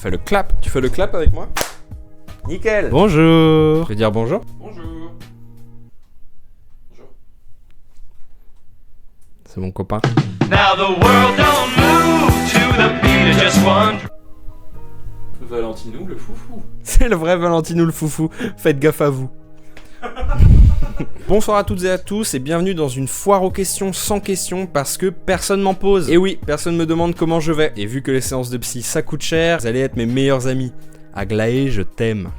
Fais le clap. Tu fais le clap avec moi? Nickel. Bonjour. Je vais dire bonjour. Bonjour. Bonjour. C'est mon copain. Now the world don't move to the beat of just one. Valentinou, le foufou. C'est le vrai Valentinou le foufou. Faites gaffe à vous. Bonsoir à toutes et à tous et bienvenue dans une foire aux questions sans questions parce que personne m'en pose. Et oui, personne me demande comment je vais. Et vu que les séances de psy ça coûte cher, vous allez être mes meilleurs amis. Aglaé, je t'aime.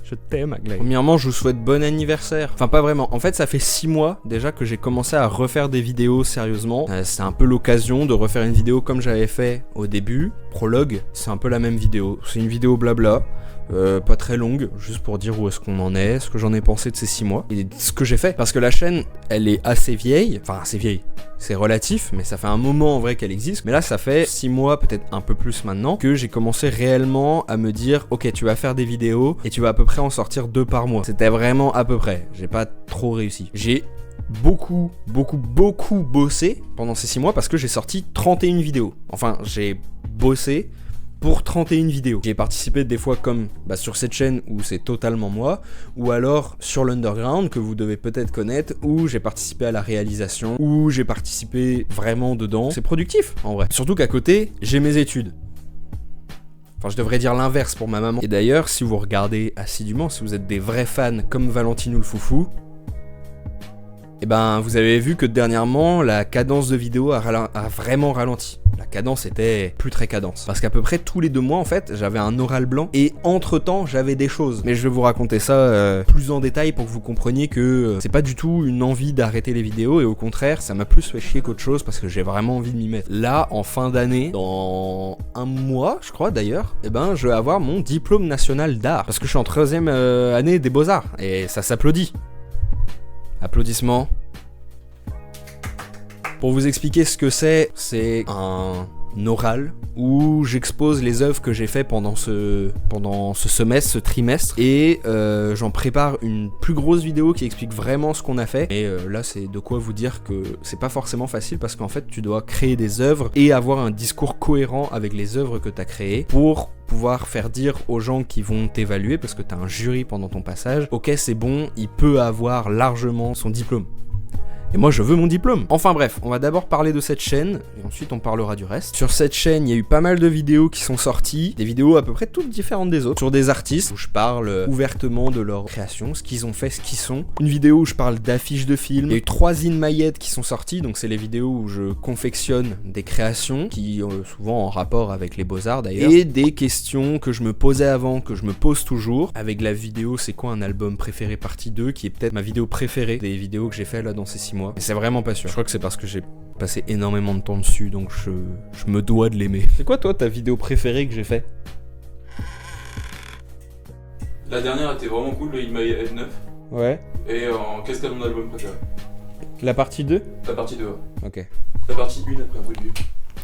Je t'aime, Aglaé. Premièrement, je vous souhaite bon anniversaire. Enfin, pas vraiment. En fait, ça fait 6 mois déjà que j'ai commencé à refaire des vidéos sérieusement. C'est un peu l'occasion de refaire une vidéo comme j'avais fait au début. Prologue, c'est un peu la même vidéo. C'est une vidéo blabla. Pas très longue, juste pour dire où est-ce qu'on en est, ce que j'en ai pensé de ces 6 mois, et ce que j'ai fait. Parce que la chaîne, elle est assez vieille, enfin assez vieille, c'est relatif, mais ça fait un moment en vrai qu'elle existe. Mais là, ça fait 6 mois, peut-être un peu plus maintenant, que j'ai commencé réellement à me dire, ok, tu vas faire des vidéos, et tu vas à peu près en sortir 2 par mois. C'était vraiment à peu près, j'ai pas trop réussi. J'ai beaucoup bossé pendant ces 6 mois, parce que j'ai sorti 31 vidéos. Enfin, j'ai bossé pour 31 vidéos. J'ai participé des fois comme sur cette chaîne où c'est totalement moi, ou alors sur l'Underground que vous devez peut-être connaître, où j'ai participé à la réalisation, où j'ai participé vraiment dedans. C'est productif en vrai. Surtout qu'à côté, j'ai mes études. Enfin, je devrais dire l'inverse pour ma maman. Et d'ailleurs, si vous regardez assidûment, si vous êtes des vrais fans comme Valentinou le foufou, et vous avez vu que dernièrement, la cadence de vidéo a vraiment ralenti. La cadence était plus très cadence. Parce qu'à peu près tous les 2 mois, en fait, j'avais un oral blanc. Et entre-temps, j'avais des choses. Mais je vais vous raconter ça plus en détail pour que vous compreniez que c'est pas du tout une envie d'arrêter les vidéos. Et au contraire, ça m'a plus fait chier qu'autre chose parce que j'ai vraiment envie de m'y mettre. Là, en fin d'année, dans 1 mois, je crois d'ailleurs, je vais avoir mon diplôme national d'art. Parce que je suis en 3e année des Beaux-Arts. Et ça s'applaudit. Applaudissements. Pour vous expliquer ce que c'est un oral où j'expose les œuvres que j'ai fait pendant ce semestre, ce trimestre, et j'en prépare une plus grosse vidéo qui explique vraiment ce qu'on a fait. Et là, c'est de quoi vous dire que c'est pas forcément facile parce qu'en fait, tu dois créer des œuvres et avoir un discours cohérent avec les œuvres que tu as créées pour pouvoir faire dire aux gens qui vont t'évaluer, parce que tu as un jury pendant ton passage, ok, c'est bon, il peut avoir largement son diplôme. Et moi je veux mon diplôme. Enfin bref, on va d'abord parler de cette chaîne, et ensuite on parlera du reste. Sur cette chaîne, il y a eu pas mal de vidéos qui sont sorties, des vidéos à peu près toutes différentes des autres, sur des artistes, où je parle ouvertement de leur création, ce qu'ils ont fait, ce qu'ils sont. Une vidéo où je parle d'affiches de films. Il y a eu 3 in-maillettes qui sont sorties, donc c'est les vidéos où je confectionne des créations, qui souvent en rapport avec les Beaux-Arts d'ailleurs, et des questions que je me posais avant, que je me pose toujours, avec la vidéo c'est quoi un album préféré partie 2, qui est peut-être ma vidéo préférée des vidéos que j'ai fait là dans ces 6 mois. Et c'est vraiment pas sûr. Je crois que c'est parce que j'ai passé énormément de temps dessus, donc je me dois de l'aimer. C'est quoi toi ta vidéo préférée que j'ai fait? La dernière était vraiment cool, le In My Head 9. Ouais. Et qu'est-ce que t'as ton album préféré? La partie 2? La partie 2, ouais. Ok. La partie 1 après un coup de vieux.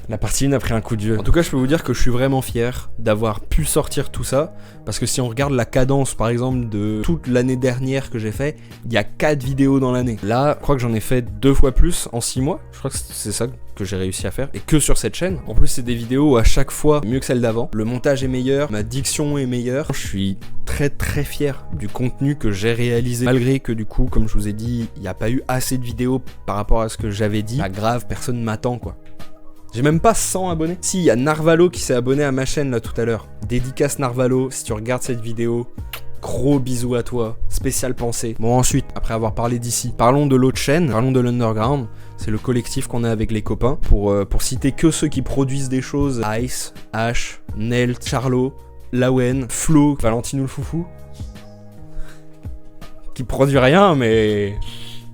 La partie 1 après un coup de vieux. En tout cas, je peux vous dire que je suis vraiment fier d'avoir pu sortir tout ça. Parce que si on regarde la cadence, par exemple, de toute l'année dernière que j'ai fait, il y a 4 vidéos dans l'année. Là, je crois que j'en ai fait 2 fois plus en 6 mois. Je crois que c'est ça que j'ai réussi à faire. Et que sur cette chaîne. En plus, c'est des vidéos à chaque fois mieux que celle d'avant. Le montage est meilleur, ma diction est meilleure. Je suis très fier du contenu que j'ai réalisé. Malgré que du coup, comme je vous ai dit, il n'y a pas eu assez de vidéos par rapport à ce que j'avais dit. Pas grave, personne m'attend quoi. J'ai même pas 100 abonnés. Si, il y a Narvalo qui s'est abonné à ma chaîne là tout à l'heure. Dédicace Narvalo, si tu regardes cette vidéo, gros bisous à toi, spéciale pensée. Bon ensuite, après avoir parlé d'ici, parlons de l'autre chaîne, parlons de l'Underground. C'est le collectif qu'on a avec les copains. Pour citer que ceux qui produisent des choses, Ice, Ash, Nelt, Charlot, Lawen, Flo, Valentinou le foufou. Qui produit rien mais...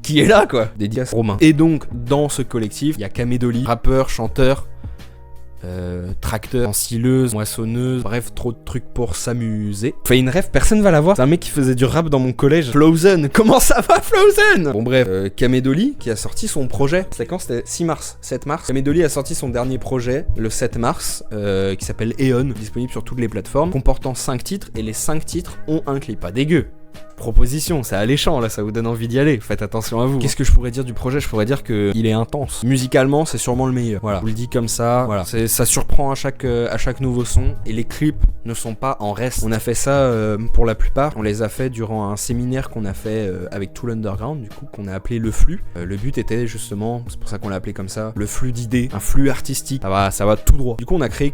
qui est là quoi, dédicace Romain. Et donc dans ce collectif, il y a Kamedoli, rappeur, chanteur, tracteur, ensileuse, moissonneuse, bref, trop de trucs pour s'amuser. Fait une rêve, personne va la voir. C'est un mec qui faisait du rap dans mon collège. Flowzen, comment ça va Flowzen? Bon bref, Kamedoli qui a sorti son projet. C'était quand? C'était 6 mars, 7 mars. Kamedoli a sorti son dernier projet le 7 mars, qui s'appelle Eon, disponible sur toutes les plateformes, comportant 5 titres, et les 5 titres ont un clip. Pas dégueu. Proposition, c'est alléchant là, ça vous donne envie d'y aller, faites attention à vous. Qu'est-ce que je pourrais dire du projet? Je pourrais dire que il est intense. Musicalement, c'est sûrement le meilleur. Voilà, je vous le dis comme ça. Voilà, ça surprend à chaque nouveau son et les clips ne sont pas en reste. On a fait ça pour la plupart. On les a fait durant un séminaire qu'on a fait avec tout l'underground, du coup, qu'on a appelé le flux. Le but était justement, c'est pour ça qu'on l'a appelé comme ça, le flux d'idées, un flux artistique. Ça va tout droit. Du coup, on a créé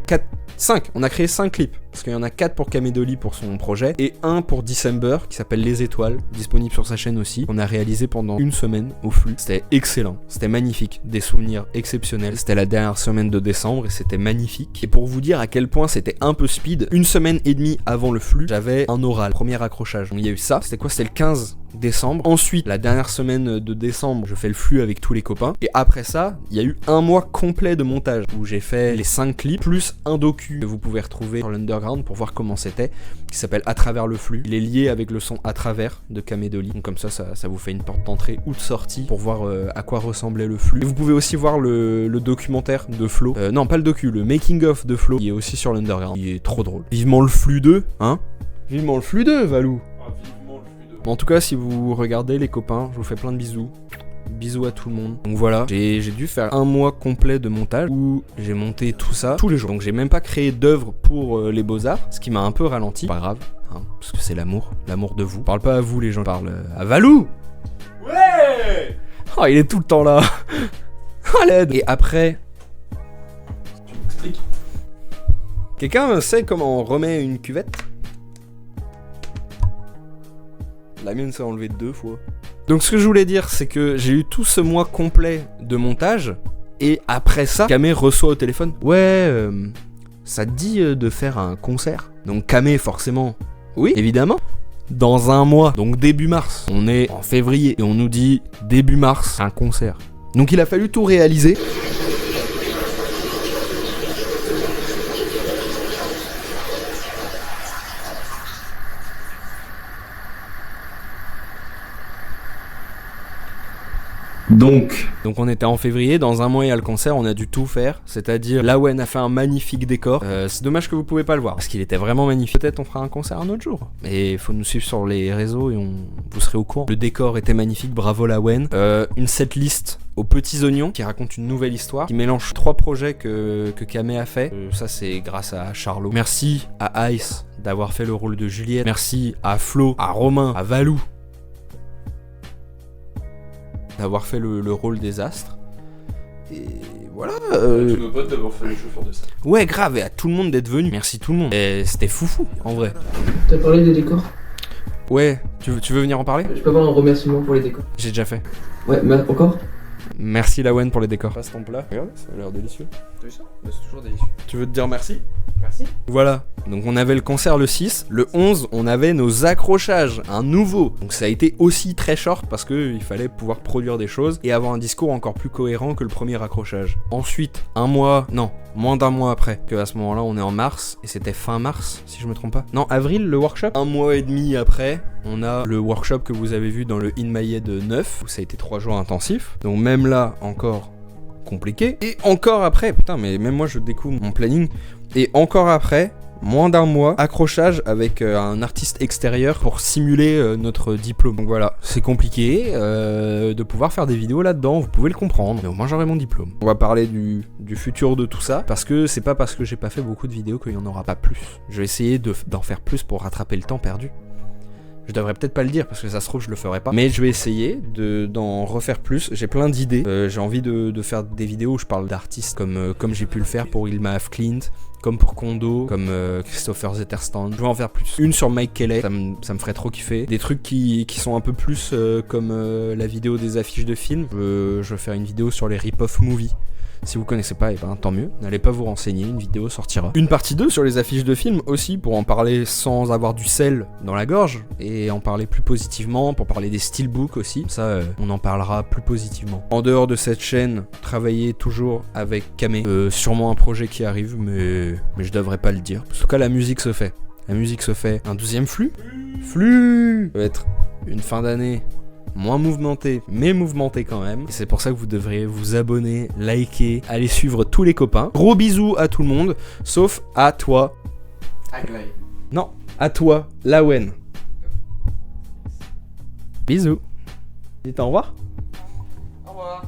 5 clips. Parce qu'il y en a 4 pour Kamedoli pour son projet et 1 pour December qui s'appelle Les Étoiles, disponible sur sa chaîne aussi. On a réalisé pendant une semaine au flux. C'était excellent, c'était magnifique, des souvenirs exceptionnels. C'était la dernière semaine de décembre et c'était magnifique. Et pour vous dire à quel point c'était un peu speed, une semaine et demie avant le flux, j'avais un oral, premier accrochage. Donc il y a eu ça, c'était quoi? C'était le 15 décembre. Ensuite, la dernière semaine de décembre, je fais le flux avec tous les copains. Et après ça, il y a eu un mois complet de montage où j'ai fait les 5 clips plus un docu que vous pouvez retrouver sur l'underground pour voir comment c'était, qui s'appelle À travers le flux. Il est lié avec le son À travers de Kamedoli. Donc comme ça vous fait une porte d'entrée ou de sortie pour voir à quoi ressemblait le flux. Et vous pouvez aussi voir le documentaire de Flo. Non, pas le docu, le making of de Flo. Il est aussi sur l'underground. Il est trop drôle. Vivement le flux 2, hein? Vivement le flux 2, Valou. En tout cas, si vous regardez les copains, je vous fais plein de bisous. Bisous à tout le monde. Donc voilà, j'ai dû faire un mois complet de montage où j'ai monté tout ça tous les jours. Donc j'ai même pas créé d'œuvre pour les Beaux-Arts, ce qui m'a un peu ralenti. Pas grave, hein, parce que c'est l'amour de vous. Je parle pas à vous les gens, je parle à Valou. Ouais. Oh, il est tout le temps là. À l'aide. Et après... Tu m'expliques? Quelqu'un sait comment on remet une cuvette? La mienne s'est enlevée 2 fois. Donc ce que je voulais dire, c'est que j'ai eu tout ce mois complet de montage, et après ça, Kamé reçoit au téléphone. Ouais, ça te dit de faire un concert? Donc Kamé, forcément, oui, évidemment. Dans un mois, donc début mars. On est en février, et on nous dit début mars, un concert. Donc il a fallu tout réaliser. Donc on était en février, dans un mois il y a le concert, on a dû tout faire, c'est-à-dire Lawen a fait un magnifique décor, c'est dommage que vous pouvez pas le voir, parce qu'il était vraiment magnifique. Peut-être on fera un concert un autre jour, et il faut nous suivre sur les réseaux et vous serez au courant. Le décor était magnifique, bravo Lawen. Une setlist aux petits oignons qui raconte une nouvelle histoire, qui mélange 3 projets que Kamé a fait. Ça c'est grâce à Charlot. Merci à Ice d'avoir fait le rôle de Juliette, merci à Flo, à Romain, à Valou d'avoir fait le rôle des astres. Et voilà. Tous nos potes d'avoir fait les chauffeurs de salle. Ouais, grave, et à tout le monde d'être venu. Merci tout le monde. Et c'était foufou, en vrai. T'as parlé des décors? Ouais, tu veux venir en parler? Je peux avoir un remerciement pour les décors? J'ai déjà fait. Ouais, mais encore? Merci Lawen pour les décors. Passe ton plat. Regarde, ça a l'air délicieux. T'as vu ça? Bah, c'est toujours délicieux. Tu veux te dire merci? Merci. Voilà, donc on avait le concert le 6, le 11 on avait nos accrochages, un nouveau. Donc ça a été aussi très short parce qu'il fallait pouvoir produire des choses et avoir un discours encore plus cohérent que le premier accrochage. Ensuite, moins d'un mois après, que à ce moment-là on est en mars, et c'était fin mars si je me trompe pas. Non, avril le workshop. Un mois et demi après, on a le workshop que vous avez vu dans le In My Head 9, où ça a été 3 jours intensifs. Donc même là encore compliqué. Et encore après, putain mais même moi je découvre mon planning. Et encore après, moins d'un mois, accrochage avec un artiste extérieur pour simuler notre diplôme. Donc voilà, c'est compliqué de pouvoir faire des vidéos là-dedans, vous pouvez le comprendre, mais au moins j'aurai mon diplôme. On va parler du futur de tout ça, parce que c'est pas parce que j'ai pas fait beaucoup de vidéos qu'il y en aura pas plus. Je vais essayer d'en faire plus pour rattraper le temps perdu. Je devrais peut-être pas le dire parce que ça se trouve je le ferai pas. Mais je vais essayer d'en refaire plus. J'ai plein d'idées. J'ai envie de faire des vidéos où je parle d'artistes comme j'ai pu le faire pour Ilma Af Clint, comme pour Kondo, comme Christopher Zetterstand. Je vais en faire plus. Une sur Mike Kelly, ça me ferait trop kiffer. Des trucs qui sont un peu plus comme la vidéo des affiches de films. Je vais faire une vidéo sur les rip-off movies. Si vous connaissez pas, et ben tant mieux, n'allez pas vous renseigner, une vidéo sortira. Une partie 2 sur les affiches de films aussi, pour en parler sans avoir du sel dans la gorge, et en parler plus positivement, pour parler des steelbooks aussi, ça on en parlera plus positivement. En dehors de cette chaîne, travailler toujours avec Kamé, sûrement un projet qui arrive, mais je devrais pas le dire. En tout cas la musique se fait. La musique se fait. Un 12e flux. Ça va être une fin d'année moins mouvementé, mais mouvementé quand même. Et c'est pour ça que vous devriez vous abonner, liker, aller suivre tous les copains. Gros bisous à tout le monde, sauf à toi. Aglaé. Non, à toi, Lawen. Bisous. Dites au revoir. Au revoir.